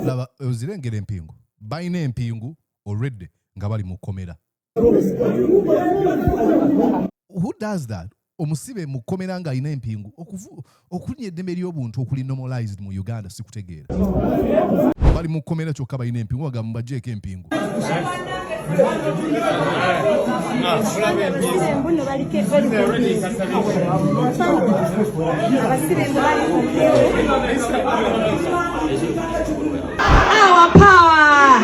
Laba ozirengera empingu balina empingu already nga bali mu kkomera. Who does that? Omusibe mu kkomera nga alina empingu okunya eddembe ly'obuntu okuli normalized mu Uganda sikutegeera. Bali mu kkomera kyokka balina empingu bagamba bagyeko empingu. Our power!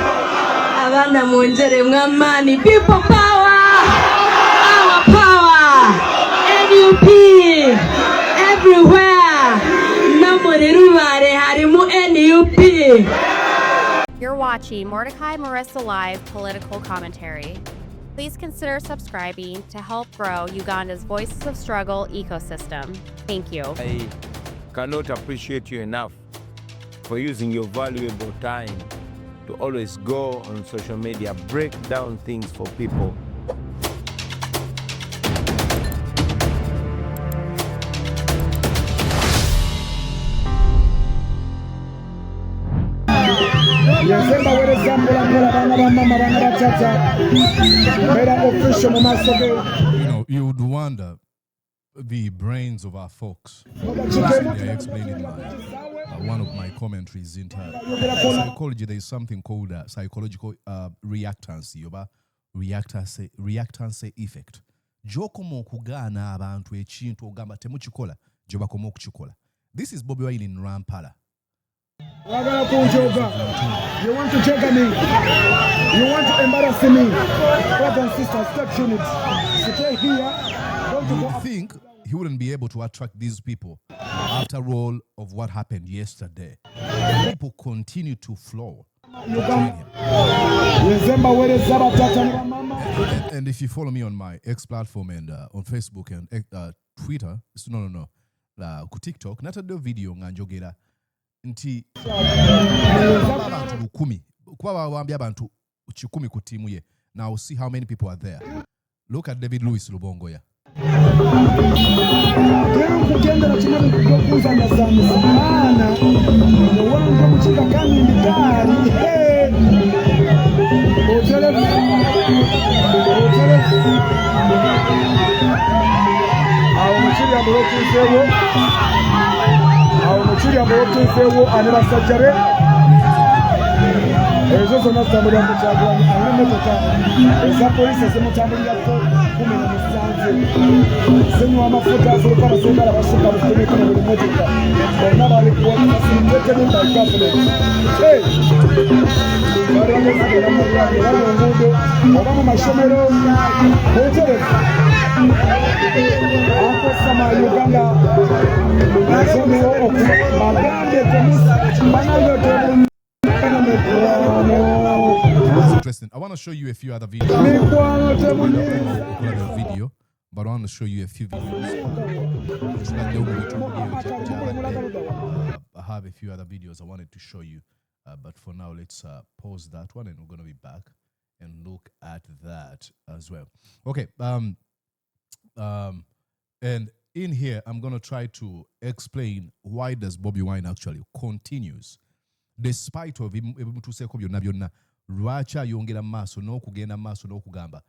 Abana mwonjere mwamani, people power! Our power! NUP! Everywhere! Namuri rubare harimu NUP! You're watching Mordecai Marissa Live Political Commentary. Please consider subscribing to help grow Uganda's Voices of Struggle ecosystem. Thank you. I cannot appreciate you enough for using your valuable time to always go on social media, break down things for people. You know, you would wonder the brains of our folks. I explained in one of my commentaries in psychology. There is something called psychological reactancy, reactancy effect. Jokomo kugana abantu ekintu ogamba temukikola gye bakoma okukikola. This is Bobi Wine in Rwampara. You want to trigger me? You want to embarrass me? Brothers and sisters, stay tuned. Stay here. You think he wouldn't be able to attract these people after all of what happened yesterday? People continue to flow. And if you follow me on my X platform and on Facebook and Twitter, TikTok, natadde video nga njogera nti abantu 10 kuba bawambye abantu 10 ku timu ye. Now see how many people are there. Look at David Lewis Lubongoya. Ezo zonna zitambulira mu Kyagulanyi alina emmotoka eza poliisi ezimutambulirako 17 zinywa amafuta afuuka abasirikale abasukka mu 10 buli mmotoka bonna bali facilitated by government. Baliwo zigenda mu lwali bali mu nguudo oba mu masomero buterefu ankosama Uganda asomero bagambye banayote. That's interesting. I want to show you a few other videos. But I want to show you a few videos. I have a few other videos I wanted to show you. But for now, let's pause that one and we're going to be back and look at that as well. Okay. And in here, I'm going to try to explain why does Bobi Wine actually continues despite of ebimutuseeko byonna byonna lwaki ayongera mu maaso n'okugenda mu maaso n'okugamba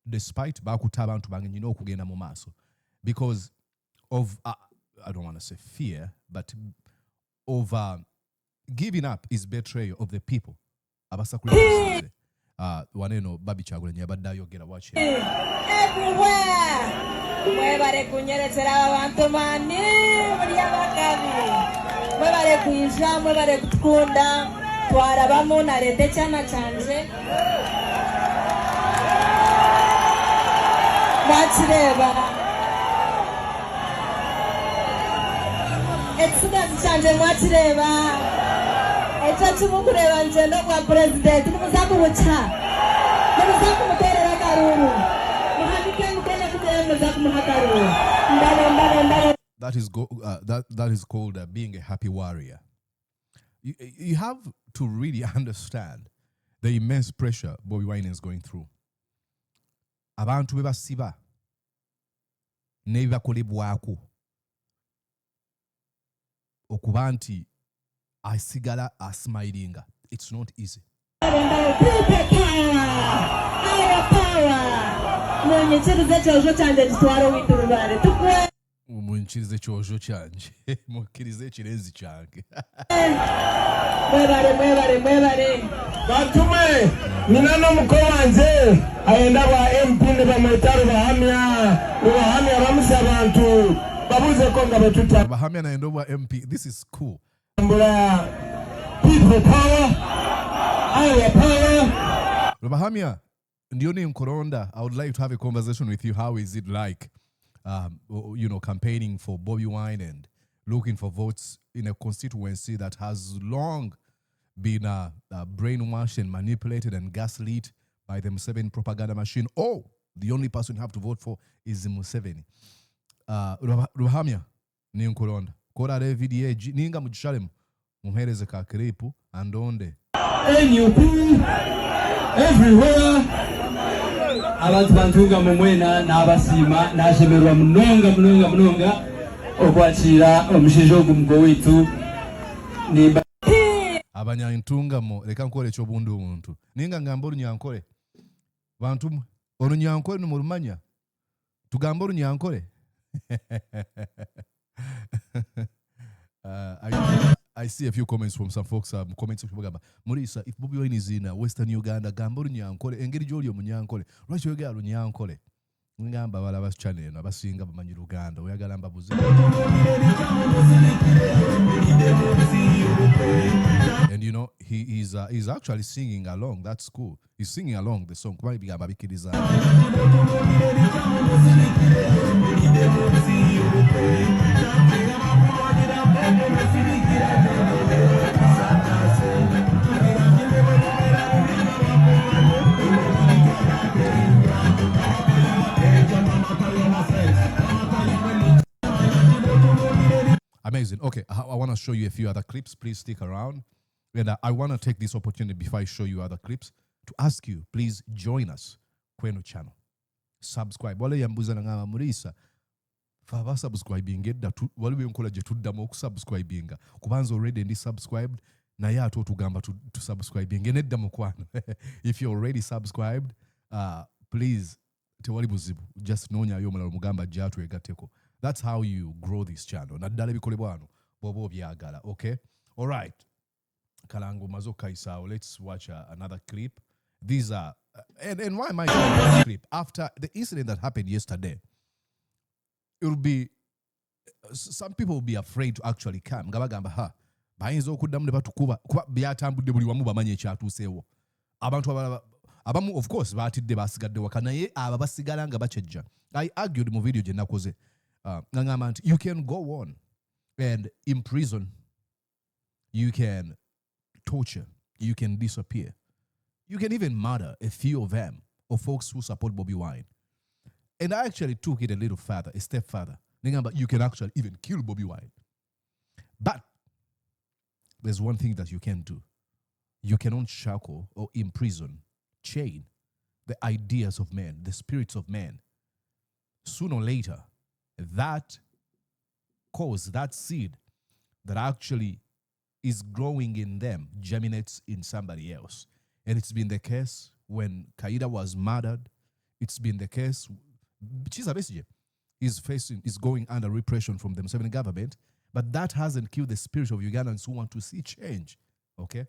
despite bakuta abantu bange nyina okugenda mu maaso because of I don't want to say fear but of giving up is betrayal of the people abasakule waneno Babi Kyagulanyi yabadde ayogera wachi everywhere mwebale kunyerezera abantu mani muri abagabi mwebale kuyija mwebale kutkunda twarabamu na Detention cyanje mwakireba exodus cyanje mwakireba echo tumukureba nje no kwa president muzakubucha mumuzakumterera karuru muhamike mukene kutera muzakumhakaru ndale that is called being a happy warrior. You have to really understand the immense pressure Bobi Wine is going through. Abantu bebasiba nebibakolebwako okuba nti asigala asmilinga. It's not easy. Munchirize ekyojo kyanje mukkirize ekirenzi kyange. mwebale batume nina n'omuko wanze ayenda bwa MP ne bamweta Rubahamya bamusa abantu babuuzeko nga betuta Rubahamya naenda obwa MP. This is cool. People power, our power. Rubahamya, ndiyo ni nkoronda. I would like to have a conversation with you. How is it like, campaigning for Bobi Wine and looking for votes in a constituency that has long been brainwashed and manipulated and gaslit by the Museveni propaganda machine? Oh, the only person you have to vote for is Museveni. Rubahamya, ni nkoronda. Kora VDA, ninga mujishalemu. Muhereze ka kripu andonde. NUP everywhere. Abantu bantungamo mwena n'abasima n'ashemerwa munonga okwakira omushijo ogumugo witu nimba abanyantungamo leka nkole ekyobundu omuntu ninga ngamba olunyankole bantu olunyankole numulumanya tugamba olunyankole. I see a few comments from some folks. Comments Murisa, if Bobi Wine is in Western Uganda, Gamburu Nyankole, engeri joli omunyankole. Lwaki oyagala lunyankole? Ngamba bala bas channel abasinga bamanyi Uganda. Oyagala mbabuze. And you know, he's actually singing along. That's cool. He's singing along the song. Kuba bigamba bikiriza. Amazing. Okay, I want to show you a few other clips. Please stick around. And I want to take this opportunity before I show you other clips to ask you, please join us. Kweno channel. Subscribe. Wale yambuza na ngama Murisa. Fava subscribing edda wali byenkola je tuddamu okusubscribinga. Kubanza already ndi subscribed na ya to tugamba to subscribing edda mukwano. If you're already subscribed, please tewali buzibu. Just nonya yo mulalo mugamba jatu egateko. That's how you grow this channel. Naddala bikolebwa wano bobo byagala, okay? All right. Kalango mazoka isao. Let's watch another clip. These are and why am I showing this clip? After the incident that happened yesterday, it will be some people will be afraid to actually come. Gabagamba ha bayinza okuddamu ne batukuba kuba byatambudde buli wamu bamanye ekyatuuseewo. Abantu abamu of course baatidde basigadde waka naye aba basigala nga bacejja. I argued mu video gye nakoze. You can go on and imprison, you can torture, you can disappear, you can even murder a few of them, or folks who support Bobi Wine. And I actually took it a little further, a step further. You can actually even kill Bobi Wine. But there's one thing that you can do. You cannot shackle or imprison, chain the ideas of men, the spirits of men. Sooner or later, that cause, that seed that actually is growing in them germinates in somebody else. And it's been the case when Kaida was murdered. It's been the case. Chiza Besigye is going under repression from the Museveni government, but that hasn't killed the spirit of Ugandans who want to see change. Okay?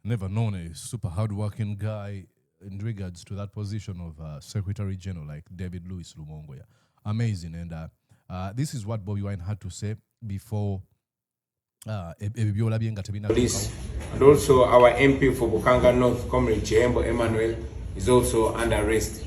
Never known a super hardworking guy in regards to that position of Secretary General like David Louis Lumongoya. Amazing. And this is what Bobi Wine had to say before police, and also our MP for Bukanga North, Comrade Emmanuel, is also under arrest.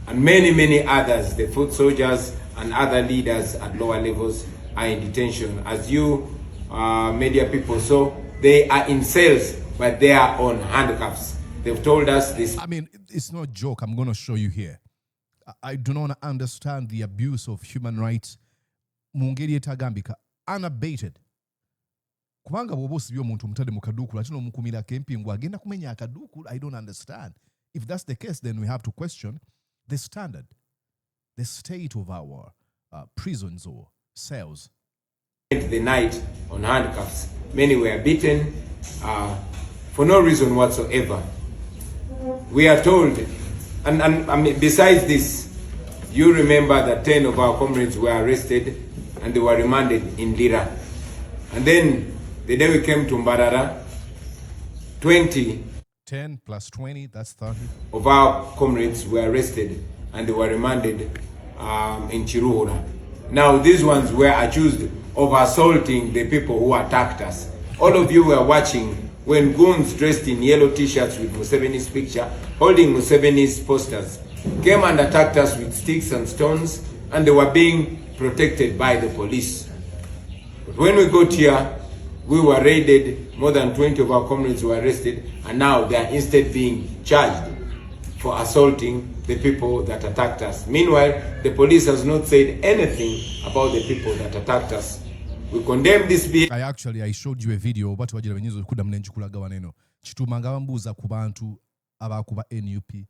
And many others, the foot soldiers and other leaders at lower levels, are in detention. As you media people saw, they are in cells, but they are on handcuffs. They've told us this. I mean, it's not a joke. I'm going to show you here. I do not understand the abuse of human rights. Mungeri etagambika unabated. Kubanga bobosi byo muntu mutade mu kadukulu atino mukumira kempingu agenda kumenya akadukulu. I don't understand. If that's the case, then we have to question the standard, the state of our prisons or cells. The night on handcuffs. Many were beaten for no reason whatsoever. We are told, and I mean, besides this, you remember that 10 of our comrades were arrested and they were remanded in Lira. And then the day we came to Mbarara, 10 plus 20, that's 30. Of our comrades were arrested and they were remanded in Chiruhura. Now these ones were accused of assaulting the people who attacked us. All of you were watching when goons dressed in yellow t-shirts with Museveni's picture, holding Museveni's posters, came and attacked us with sticks and stones, and they were being protected by the police. But when we got here, we were raided, more than 20 of our comrades were arrested, and now they are instead being charged for assaulting the people that attacked us. Meanwhile, the police has not said anything about the people that attacked us. We condemn this behavior. I showed you a video but wagira banyizo kuda mnenji kulaga waneno chitumanga bambuza ku bantu abakuba NUP.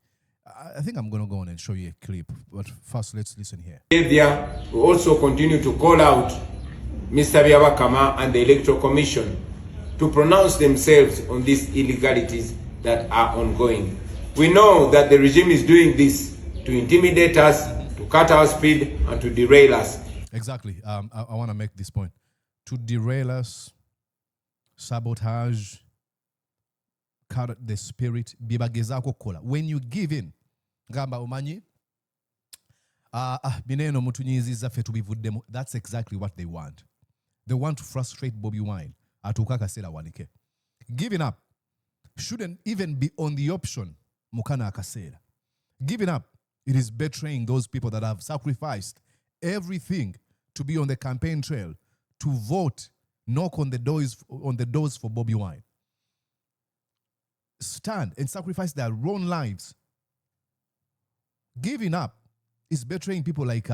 I think I'm going to go on and show you a clip, but first let's listen here. Behavior, we also continue to call out Mr. Byabakama and the Electoral Commission to pronounce themselves on these illegalities that are ongoing. We know that the regime is doing this to intimidate us, to cut our speed, and to derail us. Exactly. I want to make this point. To derail us, sabotage, cut the spirit, bibagezako kola. When you give in, gamba umanyi, bineno mutunyiziza fe tubivuddemu. That's exactly what they want. They want to frustrate Bobi Wine. Atukaka sela wanike. Giving up shouldn't even be on the option. Mukana akasela. Giving up, it is betraying those people that have sacrificed everything to be on the campaign trail, to vote, knock on the doors for Bobi Wine. Stand and sacrifice their own lives. Giving up is betraying people like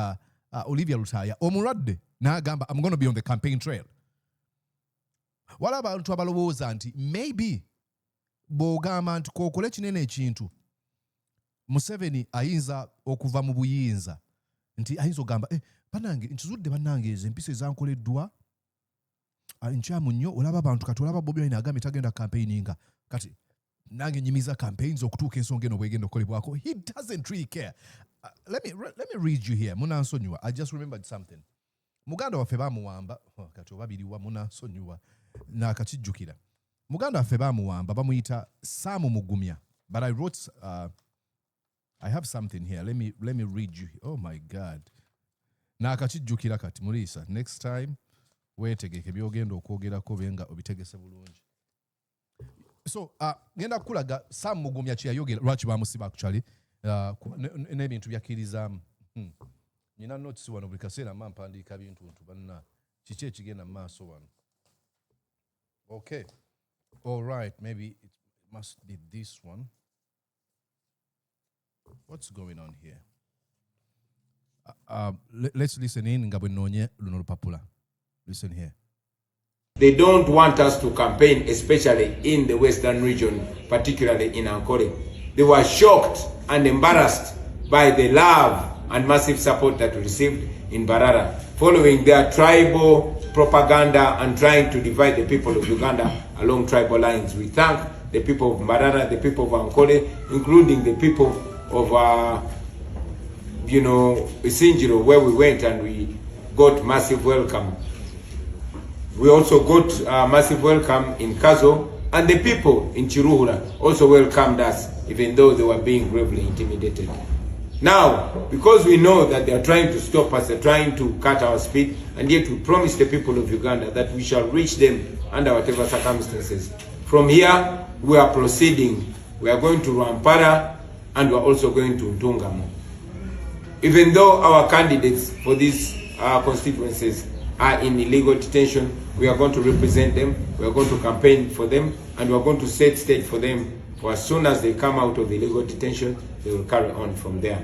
Olivia Lutaya. Omuradde na gamba, I'm going to be on the campaign trail. Wala abantu abalowooza nti maybe bogamba nti kokole kinene ekintu Museveni ayinza okuva mu buyinza nti ayinza ogamba banange ntuzudde banange eze empisa ezankoleddwa nkyamu nnyo olaba abantu kati olaba Bobi Wine agambye tagenda campaigninga kati nange nyimiza campaigns okutuuka ensonga eno bwegenda okolebwako. He doesn't really care. Let me read you here. Munansonyiwa. I just remembered something. Muganda waffe bamuwamba kati obabiriwa munansonyiwa na kakijjukira. Muganda waffe bamuwamba bamuyita Samu Mugumya. But I wrote I have something here. Let me read you. Oh my God. Na akakijjukira kati mulisa. Next time weetegeke byogenda okwogerako benga obitegese bulungi. So ngenda kulaga Samu Mugumya kyeyayogera lwaki bamusiba actually n'ebintu byakkiriza nina notes wano buli kaseera mpandiika bintu banna kiki ekigenda mu maaso wano. Okay. All right, maybe it must be this one. What's going on here? Let's listen in. Listen here. They don't want us to campaign, especially in the Western region, particularly in Ankole. They were shocked and embarrassed by the love and massive support that we received in Barara, following their tribal propaganda and trying to divide the people of Uganda along tribal lines. We thank the people of Barara, the people of Ankole, including the people of Isinjiro, where we went and we got massive welcome. We also got massive welcome in Kazo, and the people in Chiruhura also welcomed us, even though they were being gravely intimidated. Now, because we know that they are trying to stop us, they're trying to cut our speed, and yet we promise the people of Uganda that we shall reach them under whatever circumstances. From here, we are proceeding. We are going to Rwampara and we are also going to Ntungamo. Even though our candidates for these constituencies are in illegal detention, we are going to represent them, we are going to campaign for them, and we are going to set stage for them. For as soon as they come out of illegal detention, they will carry on from there.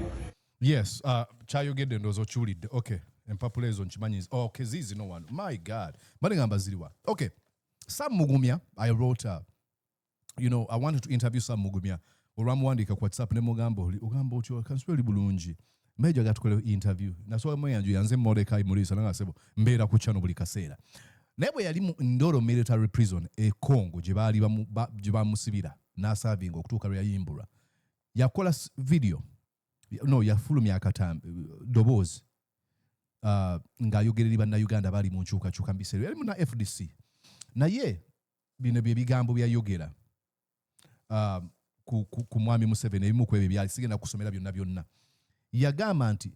Yes, chayogedde ndozo chulidde. Okay. Empapula ezo nchimanyizi. Okay, zizi no one. My God. Maringamba ziliwa. Okay. Sam Mugumya, I wrote, I wanted to interview Sam Mugumya. Olwamuwandika ku WhatsApp ne mugamba otyo kansweli bulungi. Meja gatukole interview. Nasowa mwenyanju yanze Mordecai Mulisa nanga sebo mbeera ku chano buli kaseera. Nebo yali mu Ndoro military prison e Congo gye bamusibira n'asavinga okutuuka lwe yayimbulwa. Yakola video. No, yafulumya akatambi dobozi. Ng'ayogerera bannayuganda bali mu nkyukakyuka mu biseera yali muna FDC naye bino bye bigambo byayogera ku mwami Museveni ebimu ku ebyo byali sigenda kusomera byonna yagamba nti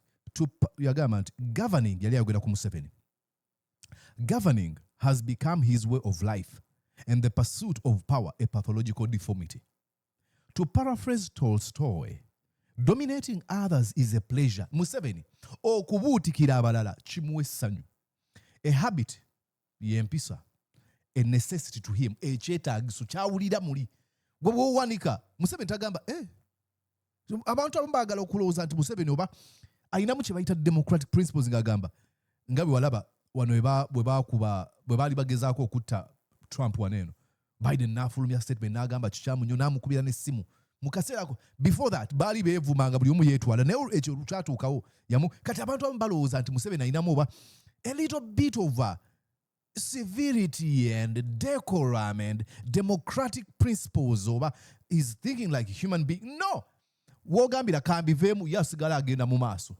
governing yali ayogera ku Museveni. Governing has become his way of life and the pursuit of power a pathological deformity. To paraphrase Tolstoy, dominating others is a pleasure. Museveni okubuutikira abalala kimuwa essanyu. A habit yempisa. A necessity to him. Ekyetaagiso kyawulira muli. Gwe bw'owanika Museveni tagamba abantu abamu baagala okulowooza nti Museveni oba ayinamu kye bayita democratic principles ng'agamba nga bwe walaba wano bwe baali bagezaako okutta Trump waneeno Biden n'afulumya statement n'agamba kikyamu nnyo n'amukubira n'essimu. Mukaseerako before that baali beevumanga buli omu yeetwala naye ekyo lukyatuukawo kati abantu abamu balowooza nti Museveni ayinamu oba a little bit of civility and decorum and democratic principles oba is thinking like a human being. No! Wogambira kambiveemu yasigala agenda mu maaso.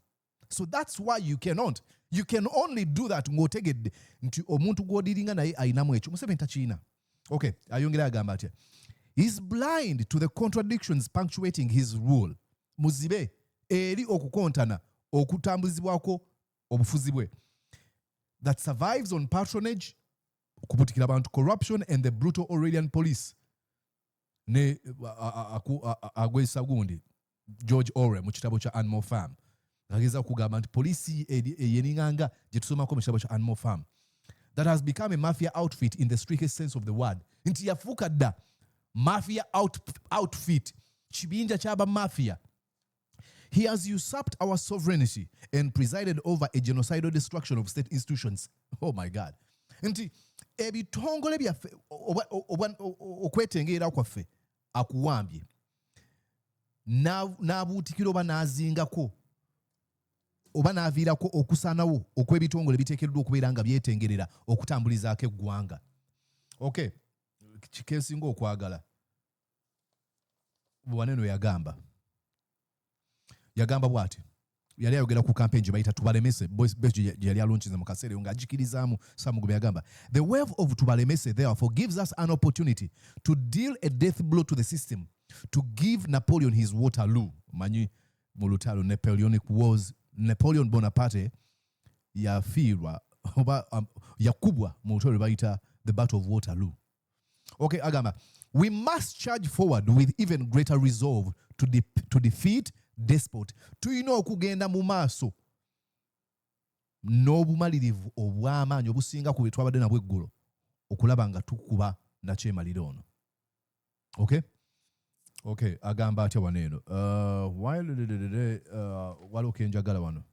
So that's why you can only do that ng'otegedde nti omuntu gw'odiringa naye ayinamu ekyo. Museveni takiina. Okay, ayongera agamba atya. He's blind to the contradictions punctuating his rule. Muzibe eri okukontana okutambuzibwako obufuzi bwe. That survives on patronage, okubutikira abantu, corruption and the brutal Aurelian police. Ne agwesa gundi George Orwell mu kitabo kya Animal Farm. Ageza okugamba nti polisi eyeninganga gye tusomako mu kitabo kya Animal Farm. That has become a mafia outfit in the strictest sense of the word. Nti yafuuka dda mafia outfit. Kibinja kyaba mafia. He has usurped our sovereignty and presided over a genocidal destruction of state institutions. Oh my God. Nti ebitongole byaffe okwetengeera kwaffe akuwambye. N'abuutikira oba n'azingako oba n'aviirako okusaanawo okw'ebitongole biteekeddwa okubeera nga byetengerera okutambulizaako eggwanga. Okay. Kikesinga okwagala. Bwaneno yagamba bw'ati. Yali ayogera ku campaign gye bayita Tubalemese gye yali alonchiza mu kaseera ng'agikirizaamu Sam Mugumya yagamba the wave of Tubalemese therefore gives us an opportunity to deal a death blow to the system, to give Napoleon his Waterloo. Manyi mu lutalo Napoleonic Wars, Napoleon Bonaparte yafiirwa oba yakubwa mu lutalo bayita the Battle of Waterloo. Okay, agamba we must charge forward with even greater resolve to defeat despot. Tuyina okugenda mu maaso n'obumalirivu obw'amaanyi obusinga ku bye twabadde nabwo eggulo okulaba nga tukuba nakyemaliro ono. Okay? Okay, agamba atya waneeno. Waliwo kenjagala wano.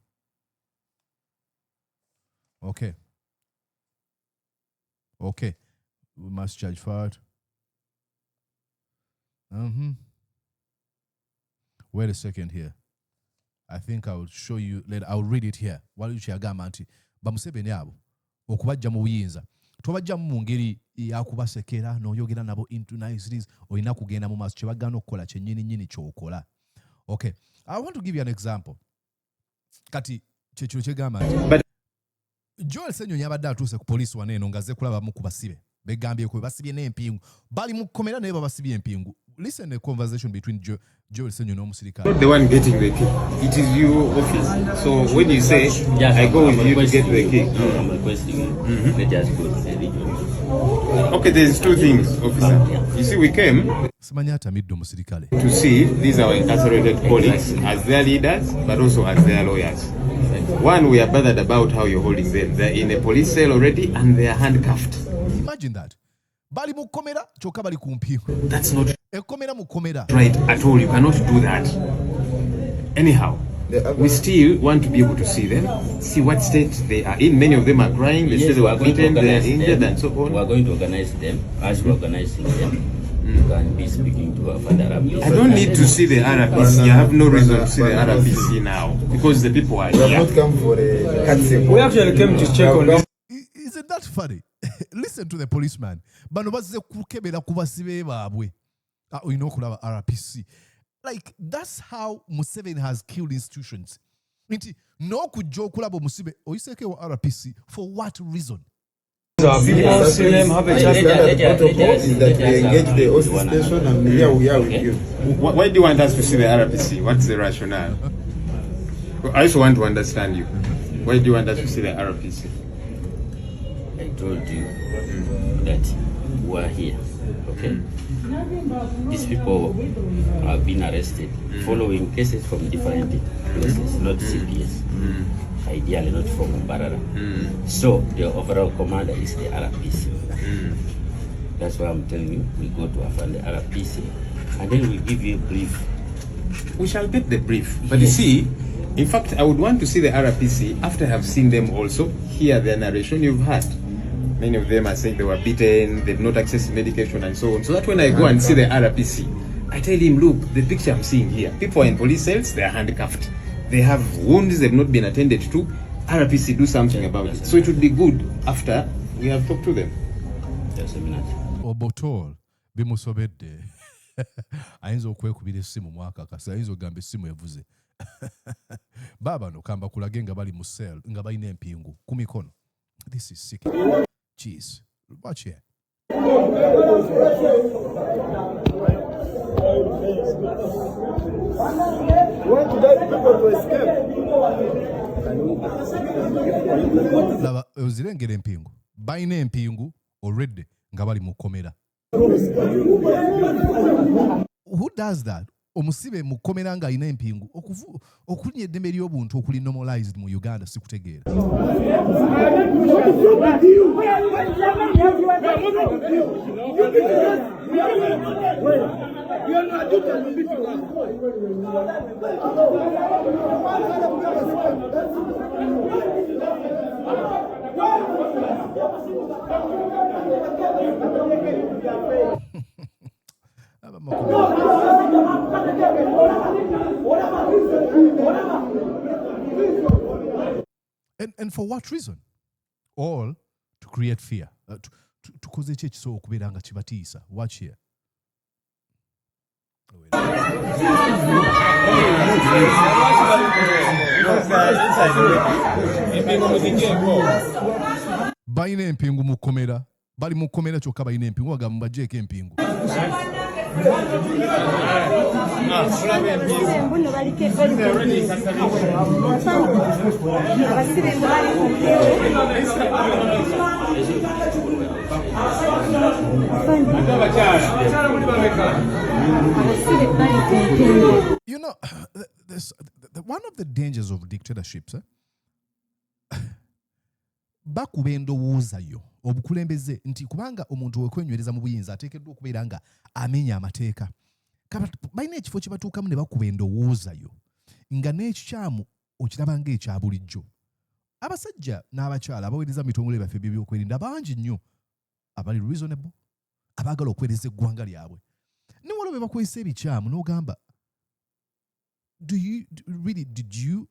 Okay. Okay. We must charge forward. Wait a second here. I think I will show you later. I'll read it here. Waliwo kyagamba nti bamuseveni abo okubajja mu buyinza tobajjamu mu ngeri yakubasekera n'oyogera nabo into niceties olina kugenda mu maaso kye bagana okukola kyennyini ky'okola. Okay. I want to give you an example. Kati kyekiro kyegamba nti Joel Ssenyonyi abadde atuuse ku poliisi waneeno ng'azze kulaba mu ku basibe. Begambyeko basibye n'empingu. Bali mu kkomera naye babasibye empingu. listen to the conversation between Joel Senyo no Musirika. Not the one getting the key. It is your office. So when you say, I go with you to get the key. No, I'm requesting you. Let us go to the region. Okay, there's two things, officer. You see, we came to see these our incarcerated colleagues as their leaders, but also as their lawyers. One, we are bothered about how you're holding them. They're in a police cell already and they are handcuffed. Imagine that. That's not right at all. You cannot do that. Anyhow, we still want to be able to see them, see what state they are in. Many of them are crying. They say they were beaten, they are injured, and so on. We are going to organize them. As we're organizing them, you can be speaking to our father. I don't need to see the RPC. I have no reason to see the RPC now because the people are here. We actually came to check on this. Isn't that funny? Listen to the policeman. RPC. Like, that's how Museveni has killed institutions. No could joke Musibe or RPC for what reason? People see them have a chance that we engage the OC station and here we are with you. Why do you want us to see the RPC? What's the rationale? I also want to understand you. Why do you want us to see the RPC? I told you that we are here, okay? These people have been arrested following cases from different places, not CPS, ideally not from Mbarara. So the overall commander is the RPC. That's why I'm telling you, we go to find the RPC and then we give you a brief. We shall get the brief. But you see, in fact, I would want to see the RPC after I have seen them also hear their narration you've had. Many of them are saying they were beaten, they've not accessed medication and so on. So that when I go and see the RPC, I tell him, look, the picture I'm seeing here, people are in police cells, they are handcuffed. They have wounds, they've not been attended to. RPC, do something about it. So it would be good after we have talked to them. Just a minute. Obotol, bimusobedde. Ayinza okwekubira essimu mwakakasa, ayinza ogamba essimu evuze. Baba no kamba kulage nga bali mu cell, nga balina empingu ku mikono. This is sick. Jeez. Watch here. Laba ozirengera empingu. Balina empingu already nga bali mu komera. Who does that? Omusibe mu komera nga alina empingu okunya eddembe ly'obuntu okuli normalized mu Uganda sikutegeera. And for what reason? All to create fear. To cause a church so kubiranga chibatiisa. Watch here. Baina empingu mukomera. Bali mukomera kyokka balina empingu bagamba bagyeko empingu. You know, one of the dangers of dictatorships, bakuba endowooza yo obukulembeze nti kubanga omuntu wekwenywereza mu buyinza ateekeddwa okubeera nga amenya amateeka. Balina ekifo kye batuukamu ne bakuba endowooza yo nga n'ekikyamu okiraba ng'ekya bulijjo. Abasajja n'abakyala abaweereza mu bitongole byaffe by'ebyokwerinda bangi nnyo abali reasonable abaagala okuweereza eggwanga lyabwe. Ne waliwo be bakozesa ebikyamu n'ogamba did you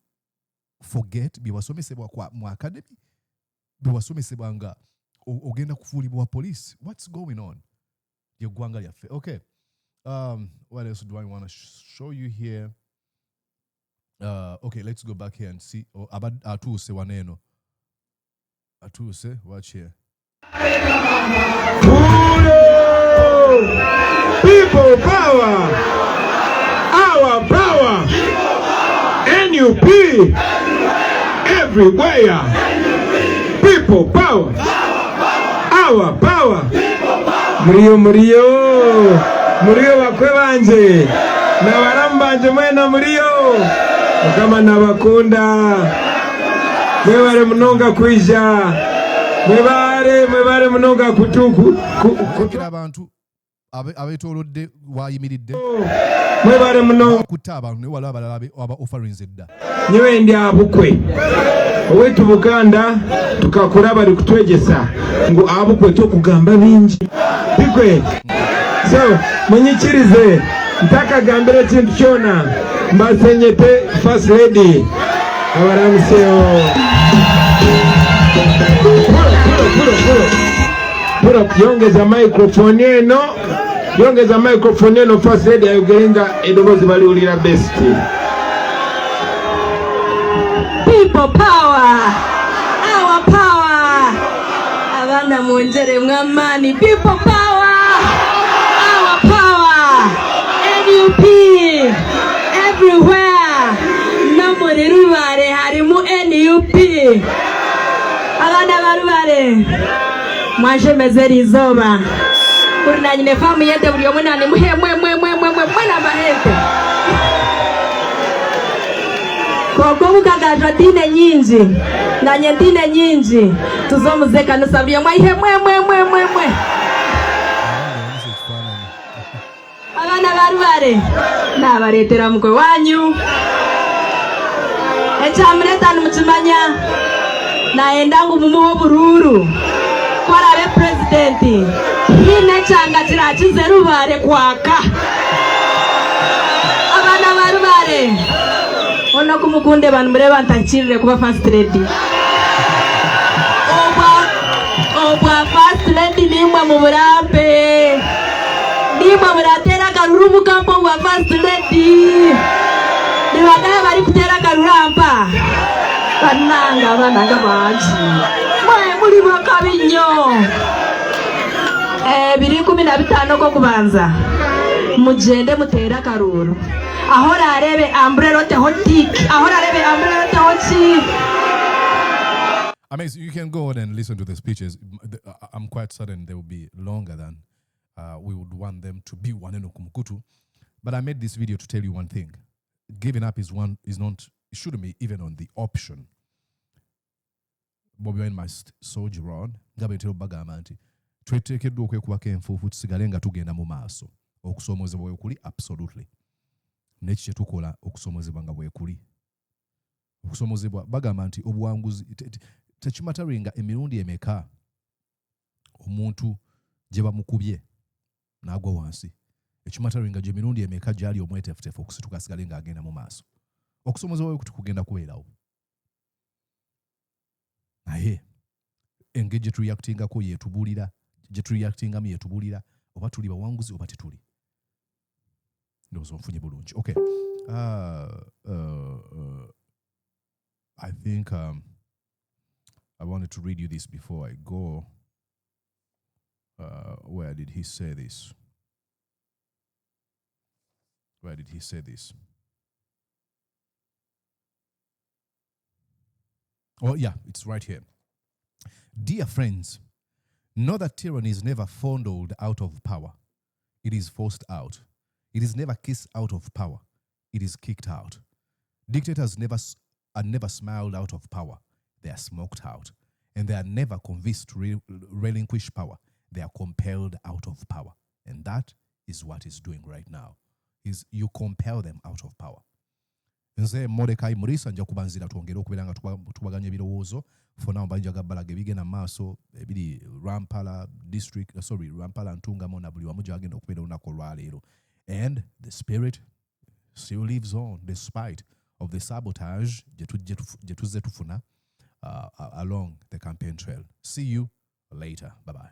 forget bye wasomesebwa mu academy? Bewasomesebwa nga ogenda kufuulibwa police. What's going on? Yeggwanga lyaffe. Okay. What else do I want to show you here? Okay, let's go back here and see. Atuuse waneno. Atuuse, watch here. People power. Our power. NUP. Everywhere. People power. Our power. Muriyo bakwe banje. Nabarambanje mwena muriyo. Mukama nabakunda. Mwebare munonga kwija. Mwebare munonga kutuku. Kukira abantu abetolodde wayimiridde. Mwebare munonga kutta abantu ne waliwo abalala aba offerings edda. Nyewe ndi abukwe. Owetu Buganda tukakura bali kutwegesa ngo abukwe tokugamba bingi. Bigwe. So munyikirize ntakagambira kintu kyona mbasenyete first lady. Abaramuseo. Pura yongeza microphone eno. Yongeza microphone eno first lady ayugenga edobozi bali ulira best. People power. Our power. Abana munjere mwamani. People power. Our power. NUP. Everywhere. Namuri rubare harimu NUP. Abana barubare. Mwaje mezeri izoba. Kuri na nyine famu yende buri omwe nani mwe na bahete. Kogo bukagaja dine nyinji. Nanye dine nyinji. Tuzomuzeka nusabye mwe. Abana barubare. Nabaretera mukwe wanyu. Echamreta n'umutumanya. Naenda ngumuho bururu. Kwarabe president. Hine changa kirakize rubare kwaka. Abana barubare. Ono kumukunde bantu mureba ntakirire kuba first lady. Obwa first lady nimwe mu burambe. Nimwe muratera karuru mukampo wa first lady. Nibagaya bari kutera karuramba. Bananga baji. Mwe muri bakabinyo. 2015 ko kubanza. Mugende mutera karuru. Ahora arebe umbrella te hotik. Ahora arebe umbrella te hotik. I mean, you can go on and listen to the speeches. I'm quite certain they will be longer than we would want them to be. But I made this video to tell you one thing. Giving up is not, it shouldn't be even on the option. Bobi Wine must soldier on. Gabetero bagamanti. Twetekedwa okwekubako enfuufu tusigale nga tugenda mu maaso. Okusomozebwa bwekuli absolutely. Neki kye tukola okusomozebwa nga bwekuli. Okusomozebwa bagamba nti obuwanguzi tekimataringa emirundi emeka omuntu gye bamukubye n'agwa wansi. Ekimataringa gye mirundi emeka gyali omweteefuteefu okusituka asigale ng'agenda mu maaso. Okusomozebwa bwekuti kugenda kubeerawo. Naye engeri gye tureactingako yeetubulira, gye tureactingamu yeetubulira oba tuli bawanguzi oba tetuli. Ndowooza onfunye bulungi. Okay. I think I wanted to read you this before I go. Where did he say this? Where did he say this? Oh, yeah, it's right here. Dear friends, know that tyranny is never fondled out of power. It is forced out. It is never kissed out of power. It is kicked out. Dictators are never smiled out of power. They are smoked out. And they are never convinced to relinquish power. They are compelled out of power. And that is what is doing right now. Is you compel them out of power. Nze Mordecai Murisa nja kubanzira tuongere okubeera nga tubaganya ebirowoozo fona mbanja gabbalaga ebigenda maaso ebiri Rwampara district, Rwampara Ntungamo na buli wamu gyagenda okubeera olunaku olwaleero. And the spirit still lives on despite of the sabotage gye tuzze tufuna along the campaign trail. See you later. Bye-bye.